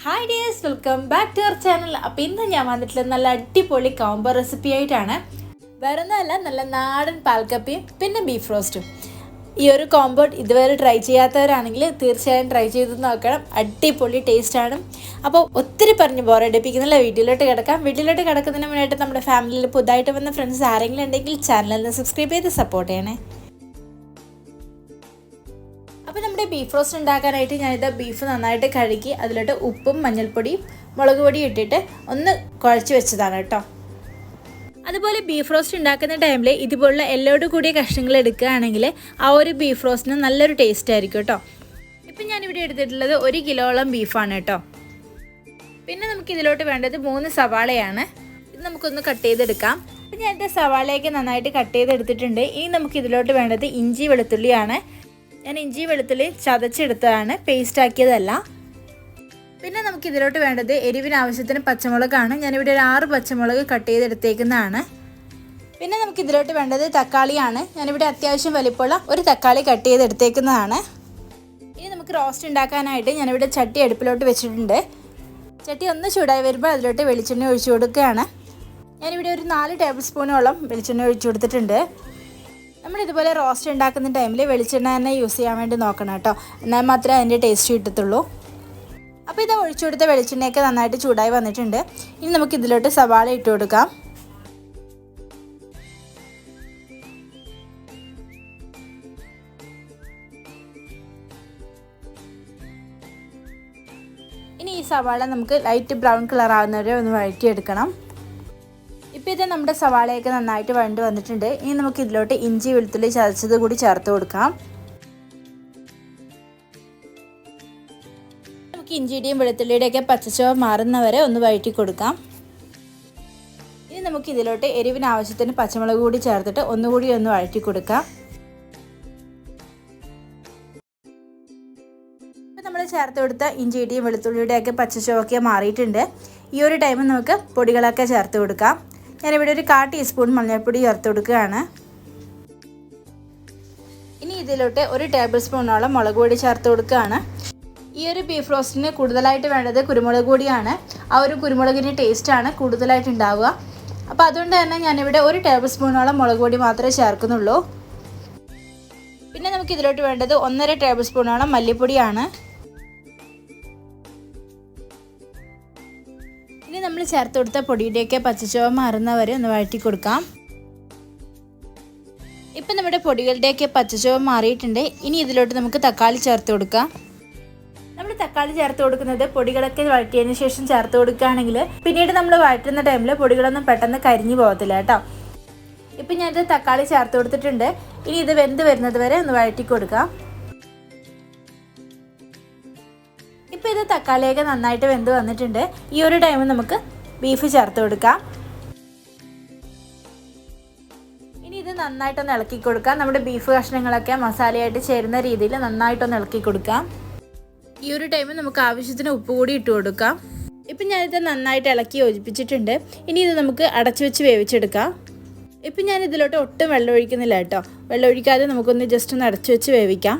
Hi dears, welcome back to our channel. അപ്പോൾ ഇന്ന് ഞാൻ വന്നിട്ടുള്ള നല്ല അടിപൊളി കോംബോ റെസിപ്പി ആയിട്ടാണ്. വേറെ ഒന്നുമല്ല, നല്ല നാടൻ പാൽക്കപ്പിയും പിന്നെ ബീഫ് റോസ്റ്റും. ഈ ഒരു കോംബോ ഇതുവരെ ട്രൈ ചെയ്യാത്തവരാണെങ്കിൽ തീർച്ചയായും ട്രൈ ചെയ്ത് നോക്കണം. അടിപൊളി ടേസ്റ്റാണ്. അപ്പോൾ ഒത്തിരി പറഞ്ഞ് ബോറടിപ്പിക്കുന്നില്ല, വീട്ടിലോട്ട് കിടക്കുന്നതിന് മുന്നായിട്ട് നമ്മുടെ ഫാമിലിയിൽ പുതുതായിട്ട് വന്ന ഫ്രണ്ട്സ് ആരെങ്കിലും ഉണ്ടെങ്കിൽ ചാനലിൽ സബ്സ്ക്രൈബ് ചെയ്ത് സപ്പോർട്ട് ചെയ്യണേ. അപ്പോൾ നമ്മുടെ ബീഫ് റോസ്റ്റ് ഉണ്ടാക്കാനായിട്ട് ഞാനിത് ബീഫ് നന്നായിട്ട് കഴുകി അതിലോട്ട് ഉപ്പും മഞ്ഞൾപ്പൊടിയും മുളക് പൊടിയും ഇട്ടിട്ട് ഒന്ന് കുഴച്ച് വെച്ചതാണ് കേട്ടോ. അതുപോലെ ബീഫ് റോസ്റ്റ് ഉണ്ടാക്കുന്ന ടൈമിൽ ഇതുപോലുള്ള എല്ലോട് കൂടിയ കഷ്ണങ്ങൾ എടുക്കുകയാണെങ്കിൽ ആ ഒരു ബീഫ് റോസ്റ്റിന് നല്ലൊരു ടേസ്റ്റ് ആയിരിക്കും കേട്ടോ. ഇപ്പം ഞാനിവിടെ എടുത്തിട്ടുള്ളത് 1 കിലോളം ബീഫാണ് കേട്ടോ. പിന്നെ നമുക്കിതിലോട്ട് വേണ്ടത് 3 സവാളയാണ്. ഇത് നമുക്കൊന്ന് കട്ട് ചെയ്തെടുക്കാം. അപ്പം ഞാനിത് സവാളയൊക്കെ നന്നായിട്ട് കട്ട് ചെയ്തെടുത്തിട്ടുണ്ട്. ഇനി നമുക്കിതിലോട്ട് വേണ്ടത് ഇഞ്ചി വെളുത്തുള്ളിയാണ്. ഞാൻ ഇഞ്ചി വെളുത്തുള്ളി ചതച്ചെടുത്തതാണ്, പേസ്റ്റ് ആക്കിയതല്ല. പിന്നെ നമുക്കിതിലോട്ട് വേണ്ടത് എരിവിന് ആവശ്യത്തിന് പച്ചമുളകാണ്. ഞാനിവിടെ ഒരു 6 പച്ചമുളക് കട്ട് ചെയ്തെടുത്തേക്കുന്നതാണ്. പിന്നെ നമുക്കിതിലോട്ട് വേണ്ടത് തക്കാളിയാണ്. ഞാനിവിടെ അത്യാവശ്യം വലിപ്പമുള്ള ഒരു തക്കാളി കട്ട് ചെയ്തെടുത്തേക്കുന്നതാണ്. ഇനി നമുക്ക് റോസ്റ്റ് ഉണ്ടാക്കാനായിട്ട് ഞാനിവിടെ ചട്ടി അടുപ്പിലോട്ട് വെച്ചിട്ടുണ്ട്. ചട്ടി ഒന്ന് ചൂടായി വരുമ്പോൾ അതിലോട്ട് വെളിച്ചെണ്ണ ഒഴിച്ചു കൊടുക്കുകയാണ്. ഞാനിവിടെ ഒരു 4 ടേബിൾ സ്പൂണോളം വെളിച്ചെണ്ണ ഒഴിച്ചു കൊടുത്തിട്ടുണ്ട്. നമ്മളിതുപോലെ റോസ്റ്റ് ഉണ്ടാക്കുന്ന ടൈമിൽ വെളിച്ചെണ്ണ തന്നെ യൂസ് ചെയ്യാൻ വേണ്ടി നോക്കണം കേട്ടോ, എന്നാൽ മാത്രമേ അതിൻ്റെ ടേസ്റ്റ് കിട്ടത്തുള്ളൂ. അപ്പോൾ ഇത് ഒഴിച്ചു കൊടുത്ത വെളിച്ചെണ്ണയൊക്കെ നന്നായിട്ട് ചൂടായി വന്നിട്ടുണ്ട്. ഇനി നമുക്കിതിലോട്ട് സവാള ഇട്ട് കൊടുക്കാം. ഇനി ഈ സവാള നമുക്ക് ലൈറ്റ് ബ്രൗൺ കളർ ആവുന്നവരെ ഒന്ന് വഴറ്റിയെടുക്കണം. ഇപ്പോൾ ഇത് നമ്മുടെ സവാളയൊക്കെ നന്നായിട്ട് വഴണ്ട് വന്നിട്ടുണ്ട്. ഇനി നമുക്ക് ഇതിലോട്ട് ഇഞ്ചി വെളുത്തുള്ളി ചതച്ചത് കൂടി ചേർത്ത് കൊടുക്കാം. നമുക്ക് ഇഞ്ചിയുടെയും വെളുത്തുള്ളിയുടെയൊക്കെ പച്ചച്ചുവ മാറുന്നവരെ ഒന്ന് വഴറ്റി കൊടുക്കാം. ഇനി നമുക്ക് ഇതിലോട്ട് എരിവിന് ആവശ്യത്തിന് പച്ചമുളക് കൂടി ചേർത്തിട്ട് ഒന്നുകൂടി ഒന്ന് വഴറ്റി കൊടുക്കാം. ഇപ്പോൾ നമ്മൾ ചേർത്ത് കൊടുത്ത ഇഞ്ചിയുടെയും വെളുത്തുള്ളിയുടെയൊക്കെ പച്ചച്ചുവയൊക്കെ മാറിയിട്ടുണ്ട്. ഈ ഒരു ടൈമിൽ നമുക്ക് പൊടികളൊക്കെ ചേർത്ത് കൊടുക്കാം. ഞാനിവിടെ ഒരു 1/4 ടീസ്പൂൺ മഞ്ഞൾപ്പൊടി ചേർത്ത് കൊടുക്കുകയാണ്. ഇനി ഇതിലോട്ട് 1 ടേബിൾ സ്പൂണോളം മുളക് പൊടി ചേർത്ത് കൊടുക്കുകയാണ്. ഈ ഒരു ബീഫ് റോസ്റ്റിന് കൂടുതലായിട്ട് വേണ്ടത് കുരുമുളക് പൊടിയാണ്. ആ ഒരു കുരുമുളകിൻ്റെ ടേസ്റ്റാണ് കൂടുതലായിട്ട് ഉണ്ടാവുക. അപ്പോൾ അതുകൊണ്ട് തന്നെ ഞാനിവിടെ 1 ടേബിൾ സ്പൂണോളം മുളക് പൊടി മാത്രമേ ചേർക്കുന്നുള്ളൂ. പിന്നെ നമുക്ക് ഇതിലോട്ട് വേണ്ടത് 1.5 ടേബിൾ സ്പൂണോളം മല്ലിപ്പൊടിയാണ്. ഇനി നമ്മൾ ചേർത്ത് കൊടുത്ത പൊടിയുടെയൊക്കെ പച്ചച്ചുവ മാറുന്നവരെ ഒന്ന് വഴറ്റി കൊടുക്കാം. ഇപ്പം നമ്മുടെ പൊടികളുടെയൊക്കെ പച്ചച്ചുവ മാറിയിട്ടുണ്ട്. ഇനി ഇതിലോട്ട് നമുക്ക് തക്കാളി ചേർത്ത് കൊടുക്കാം. നമ്മൾ തക്കാളി ചേർത്ത് കൊടുക്കുന്നത് പൊടികളൊക്കെ വഴറ്റിയതിന് ശേഷം ചേർത്ത് കൊടുക്കുകയാണെങ്കിൽ പിന്നീട് നമ്മൾ വഴറ്റുന്ന ടൈമിൽ പൊടികളൊന്നും പെട്ടെന്ന് കരിഞ്ഞു പോകത്തില്ല കേട്ടോ. ഇപ്പം ഞാനിത് തക്കാളി ചേർത്ത് കൊടുത്തിട്ടുണ്ട്. ഇനി ഇത് വെന്ത് വരുന്നത് വരെ ഒന്ന് വഴറ്റി കൊടുക്കാം. ഇപ്പോൾ ഇത് തക്കാളിയൊക്കെ നന്നായിട്ട് വെന്ത് വന്നിട്ടുണ്ട്. ഈ ഒരു ടൈമിൽ നമുക്ക് ബീഫ് ചേർത്ത് കൊടുക്കാം. ഇനി ഇത് നന്നായിട്ടൊന്ന് ഇളക്കി കൊടുക്കാം. നമ്മുടെ ബീഫ് കഷ്ണങ്ങളൊക്കെ മസാലയായിട്ട് ചേരുന്ന രീതിയിൽ നന്നായിട്ടൊന്ന് ഇളക്കി കൊടുക്കാം. ഈ ഒരു ടൈമിൽ നമുക്ക് ആവശ്യത്തിന് ഉപ്പ് കൂടി ഇട്ട് കൊടുക്കാം. ഇപ്പം ഞാനിത് നന്നായിട്ട് ഇളക്കി യോജിപ്പിച്ചിട്ടുണ്ട്. ഇനി ഇത് നമുക്ക് അടച്ചു വെച്ച് വേവിച്ചെടുക്കാം. ഇപ്പം ഞാനിതിലോട്ട് ഒട്ടും വെള്ളം ഒഴിക്കുന്നില്ല കേട്ടോ. വെള്ളം ഒഴിക്കാതെ നമുക്കൊന്ന് ജസ്റ്റ് ഒന്ന് അടച്ചു വെച്ച് വേവിക്കാം.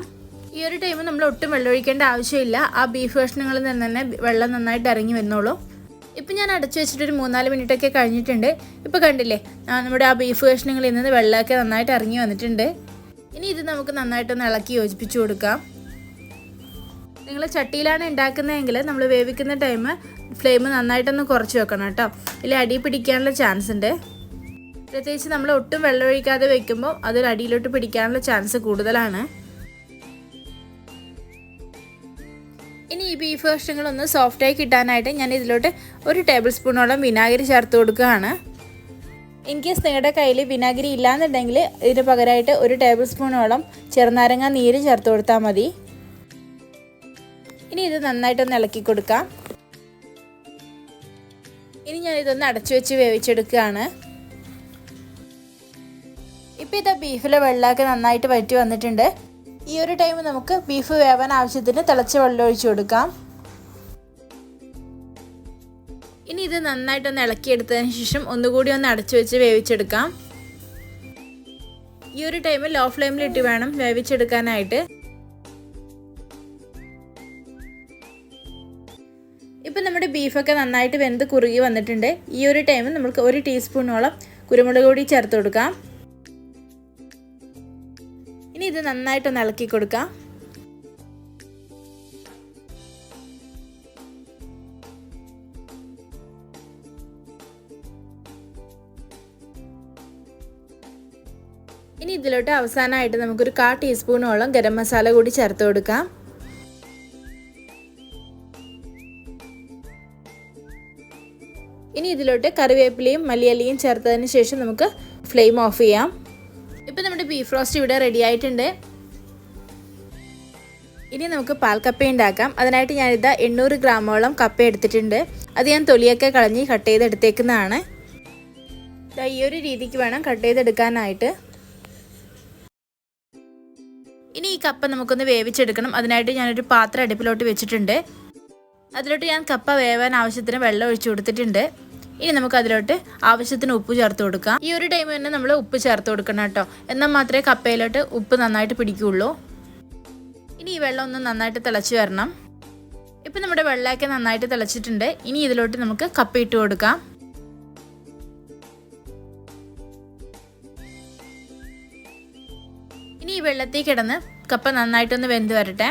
ഈ ഒരു ടൈമിൽ നമ്മൾ ഒട്ടും വെള്ളം ഒഴിക്കേണ്ട ആവശ്യമില്ല. ആ ബീഫ് കഷ്ണങ്ങളിൽ നിന്ന് തന്നെ വെള്ളം നന്നായിട്ട് ഇറങ്ങി വന്നോളൂ. ഇപ്പം ഞാൻ അടച്ചു വെച്ചിട്ടൊരു 3-4 മിനിറ്റൊക്കെ കഴിഞ്ഞിട്ടുണ്ട്. ഇപ്പോൾ കണ്ടില്ലേ, നമ്മുടെ ആ ബീഫ് കഷ്ണങ്ങളിൽ നിന്ന് വെള്ളമൊക്കെ നന്നായിട്ട് ഇറങ്ങി വന്നിട്ടുണ്ട്. ഇനി ഇത് നമുക്ക് നന്നായിട്ടൊന്ന് ഇളക്കി യോജിപ്പിച്ച് കൊടുക്കാം. നിങ്ങൾ ചട്ടിയിലാണ് ഉണ്ടാക്കുന്നതെങ്കിൽ നമ്മൾ വേവിക്കുന്ന ടൈം ഫ്ലെയിം നന്നായിട്ടൊന്ന് കുറച്ച് വെക്കണം കേട്ടോ, ഇല്ലെങ്കിൽ അടി പിടിക്കാനുള്ള ചാൻസ് ഉണ്ട്. പ്രത്യേകിച്ച് നമ്മൾ ഒട്ടും വെള്ളം ഒഴിക്കാതെ വെക്കുമ്പോൾ അതൊരു അടിയിലോട്ട് പിടിക്കാനുള്ള ചാൻസ് കൂടുതലാണ്. ഇനി ഈ ബീഫ് കഷ്ണങ്ങളൊന്ന് സോഫ്റ്റായി കിട്ടാനായിട്ട് ഞാൻ ഇതിലോട്ട് 1 ടേബിൾ സ്പൂണോളം വിനാഗിരി ചേർത്ത് കൊടുക്കുകയാണ്. ഇൻ കേസ് നിങ്ങളുടെ കയ്യിൽ വിനാഗിരി ഇല്ലാന്നുണ്ടെങ്കിൽ ഇതിന് പകരമായിട്ട് 1 ടേബിൾ സ്പൂണോളം ചെറുനാരങ്ങ നീര് ചേർത്ത് കൊടുത്താൽ മതി. ഇനി ഇത് നന്നായിട്ടൊന്ന് ഇളക്കി കൊടുക്കാം. ഇനി ഞാനിതൊന്ന് അടച്ചു വെച്ച് വേവിച്ചെടുക്കുകയാണ്. ഇപ്പോൾ ഇത് ബീഫിലെ വെള്ളമൊക്കെ നന്നായിട്ട് വറ്റി വന്നിട്ടുണ്ട്. ഈ ഒരു ടൈം നമുക്ക് ബീഫ് വേവാൻ ആവശ്യത്തിന് തിളച്ച വെള്ളം ഒഴിച്ചു കൊടുക്കാം. ഇനി ഇത് നന്നായിട്ടൊന്ന് ഇളക്കിയെടുത്തതിന് ശേഷം ഒന്നുകൂടി ഒന്ന് അടച്ചു വെച്ച് വേവിച്ചെടുക്കാം. ഈ ഒരു ടൈം ലോ ഫ്ലെയിമിലിട്ട് വേണം വേവിച്ചെടുക്കാനായിട്ട്. ഇപ്പം നമ്മുടെ ബീഫൊക്കെ നന്നായിട്ട് വെന്ത് കുറുകി വന്നിട്ടുണ്ട്. ഈ ഒരു ടൈമിൽ നമുക്ക് 1 ടീസ്പൂണോളം കുരുമുളക് പൊടി ചേർത്ത് കൊടുക്കാം. ഇനി ഇത് നന്നായിട്ടൊന്ന് ഇളക്കി കൊടുക്കാം. ഇനി ഇതിലോട്ട് അവസാനമായിട്ട് നമുക്കൊരു 1/4 ടീസ്പൂണോളം ഗരം മസാല കൂടി ചേർത്ത് കൊടുക്കാം. ഇനി ഇതിലോട്ട് കറിവേപ്പിലയും മല്ലിയിലയും ചേർത്തതിന് ശേഷം നമുക്ക് ഫ്ലെയിം ഓഫ് ചെയ്യാം. ഇപ്പം നമ്മുടെ ബീഫ് റോസ്റ്റ് ഇവിടെ റെഡി ആയിട്ടുണ്ട്. ഇനി നമുക്ക് പാൽക്കപ്പ ഉണ്ടാക്കാം. അതിനായിട്ട് ഞാനിതാ 800 ഗ്രാമോളം കപ്പ എടുത്തിട്ടുണ്ട്. അത് ഞാൻ തൊലിയൊക്കെ കളഞ്ഞ് കട്ട് ചെയ്തെടുത്തേക്കുന്നതാണ്. ഈ ഒരു രീതിക്ക് വേണം കട്ട് ചെയ്തെടുക്കാനായിട്ട്. ഇനി ഈ കപ്പ നമുക്കൊന്ന് വേവിച്ചെടുക്കണം. അതിനായിട്ട് ഞാനൊരു പാത്രം അടുപ്പിലോട്ട് വെച്ചിട്ടുണ്ട്. അതിലോട്ട് ഞാൻ കപ്പ വേവാൻ ആവശ്യത്തിന് വെള്ളം ഒഴിച്ചു കൊടുത്തിട്ടുണ്ട്. ഇനി നമുക്ക് അതിലോട്ട് ആവശ്യത്തിന് ഉപ്പ് ചേർത്ത് കൊടുക്കാം. ഈ ഒരു ടൈം തന്നെ നമ്മൾ ഉപ്പ് ചേർത്ത് കൊടുക്കണം കേട്ടോ. എന്നാൽ മാത്രമേ കപ്പയിലോട്ട് ഉപ്പ് നന്നായിട്ട് പിടിക്കുകയുള്ളൂ. ഇനി ഈ വെള്ളം ഒന്ന് നന്നായിട്ട് തിളച്ച് വരണം. ഇപ്പം നമ്മുടെ വെള്ളമൊക്കെ നന്നായിട്ട് തിളച്ചിട്ടുണ്ട്. ഇനി ഇതിലോട്ട് നമുക്ക് കപ്പ ഇട്ട് കൊടുക്കാം. ഇനി ഈ വെള്ളത്തിൽ കിടന്ന് കപ്പ നന്നായിട്ടൊന്ന് വെന്ത് വരട്ടെ.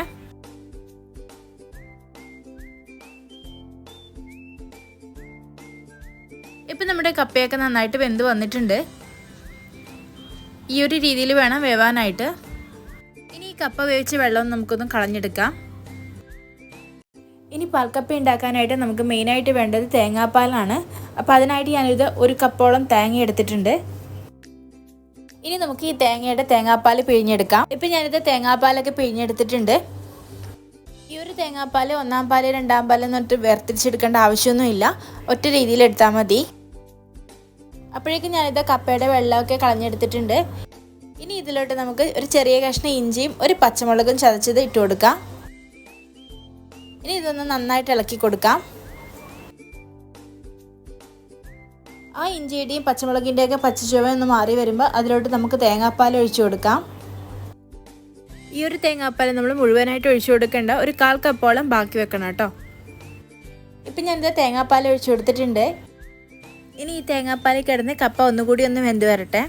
ഇപ്പം നമ്മുടെ കപ്പയൊക്കെ നന്നായിട്ട് വെന്ത് വന്നിട്ടുണ്ട്. ഈ ഒരു രീതിയിൽ വേണം വേവാനായിട്ട്. ഇനി ഈ കപ്പ വേവിച്ച വെള്ളം നമുക്കൊന്ന് കളഞ്ഞെടുക്കാം. ഇനി പാൽക്കപ്പ ഉണ്ടാക്കാനായിട്ട് നമുക്ക് മെയിനായിട്ട് വേണ്ടത് തേങ്ങാപ്പാലാണ്. അപ്പോൾ അതിനായിട്ട് ഞാനിത് 1 കപ്പോളം തേങ്ങ എടുത്തിട്ടുണ്ട്. ഇനി നമുക്ക് ഈ തേങ്ങാപ്പാൽ പിഴിഞ്ഞെടുക്കാം. ഇപ്പം ഞാനിത് തേങ്ങാപ്പാലൊക്കെ പിഴിഞ്ഞെടുത്തിട്ടുണ്ട്. ഈ ഒരു തേങ്ങാപ്പാൽ 1-ാം പാൽ 2-ാം പാൽ എന്നിട്ട് വേർതിരിച്ചെടുക്കേണ്ട ആവശ്യമൊന്നുമില്ല. ഒറ്റ രീതിയിൽ എടുത്താൽ മതി. അപ്പോഴേക്കും ഞാനിത് കപ്പയുടെ വെള്ളമൊക്കെ കളഞ്ഞെടുത്തിട്ടുണ്ട്. ഇനി ഇതിലോട്ട് നമുക്ക് ഒരു ചെറിയ കഷ്ണം ഇഞ്ചിയും 1 പച്ചമുളകും ചതച്ചത് ഇട്ട് കൊടുക്കാം. ഇനി ഇതൊന്ന് നന്നായിട്ട് ഇളക്കി കൊടുക്കാം. ആ ഇഞ്ചിയുടെയും പച്ചമുളകിൻ്റെയൊക്കെ പച്ചച്ചുവ ഒന്ന് മാറി വരുമ്പോൾ അതിലോട്ട് നമുക്ക് തേങ്ങാപ്പാൽ ഒഴിച്ചു കൊടുക്കാം. ഈ ഒരു തേങ്ങാപ്പാൽ നമ്മൾ മുഴുവനായിട്ട് ഒഴിച്ചു കൊടുക്കേണ്ട, ഒരു 1/4 കപ്പോളം ബാക്കി വെക്കണം കേട്ടോ. ഇപ്പം ഞാനിത് തേങ്ങാപ്പാൽ ഒഴിച്ചു കൊടുത്തിട്ടുണ്ട്. ഇനി ഈ തേങ്ങാപ്പാലിൽ കിടന്ന് കപ്പ ഒന്നുകൂടി ഒന്ന് വെന്ത് വരട്ടെ.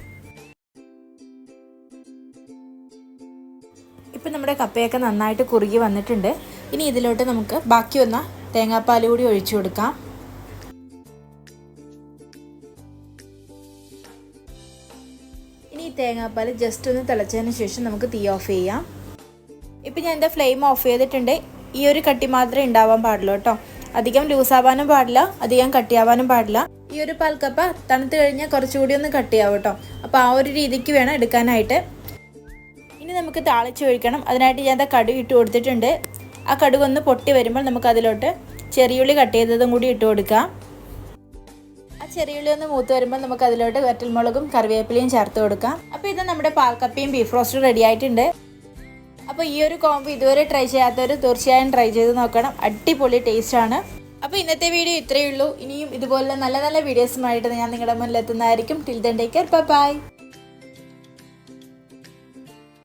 ഇപ്പം നമ്മുടെ കപ്പയൊക്കെ നന്നായിട്ട് കുറുകി വന്നിട്ടുണ്ട്. ഇനി ഇതിലോട്ട് നമുക്ക് ബാക്കി വന്ന തേങ്ങാപ്പാൽ കൂടി ഒഴിച്ചു കൊടുക്കാം. ഇനി ഈ തേങ്ങാപ്പാൽ ജസ്റ്റ് ഒന്ന് തിളച്ചതിന് ശേഷം നമുക്ക് തീ ഓഫ് ചെയ്യാം. ഇപ്പം ഞാൻ എൻ്റെ ഫ്ലെയിം ഓഫ് ചെയ്തിട്ടുണ്ട്. ഈ ഒരു കട്ടി മാത്രമേ ഉണ്ടാവാൻ പാടുള്ളൂ കേട്ടോ. അധികം ലൂസാവാനും പാടില്ല, അധികം കട്ടിയാവാനും പാടില്ല. ഈ ഒരു പാൽക്കപ്പ തണുത്ത് കഴിഞ്ഞാൽ കുറച്ചുകൂടി ഒന്ന് കട്ടിയാവും കേട്ടോ. അപ്പോൾ ആ ഒരു രീതിക്ക് വേണം എടുക്കാനായിട്ട്. ഇനി നമുക്ക് താളിച്ച് ഒഴിക്കണം. അതിനായിട്ട് ഞാൻ കടുക് ഇട്ട് കൊടുത്തിട്ടുണ്ട്. ആ കടുക് ഒന്ന് പൊട്ടി വരുമ്പോൾ നമുക്ക് അതിലോട്ട് ചെറിയുള്ളി കട്ട് ചെയ്തതും കൂടി ഇട്ട് കൊടുക്കാം. ആ ചെറിയുള്ളി ഒന്ന് മൂത്ത് വരുമ്പോൾ നമുക്ക് അതിലോട്ട് വറ്റൽമുളകും കറിവേപ്പിലയും ചേർത്ത് കൊടുക്കാം. അപ്പോൾ ഇത് നമ്മുടെ പാൽക്കപ്പയും ബീഫ് റോസ്റ്റും റെഡി ആയിട്ടുണ്ട്. അപ്പോൾ ഈ ഒരു കോംബോ ഇതുവരെ ട്രൈ ചെയ്യാത്തവർ തീർച്ചയായും ട്രൈ ചെയ്ത് നോക്കണം. അടിപൊളി ടേസ്റ്റാണ്. അപ്പോൾ ഇന്നത്തെ വീഡിയോ ഇത്രയേ ഉള്ളൂ. ഇനിയും ഇതുപോലെ നല്ല നല്ല വീഡിയോസുമായിട്ട് ഞാൻ നിങ്ങളുടെ മുന്നിൽ എത്തുന്നതായിരിക്കും. Till then take care, by.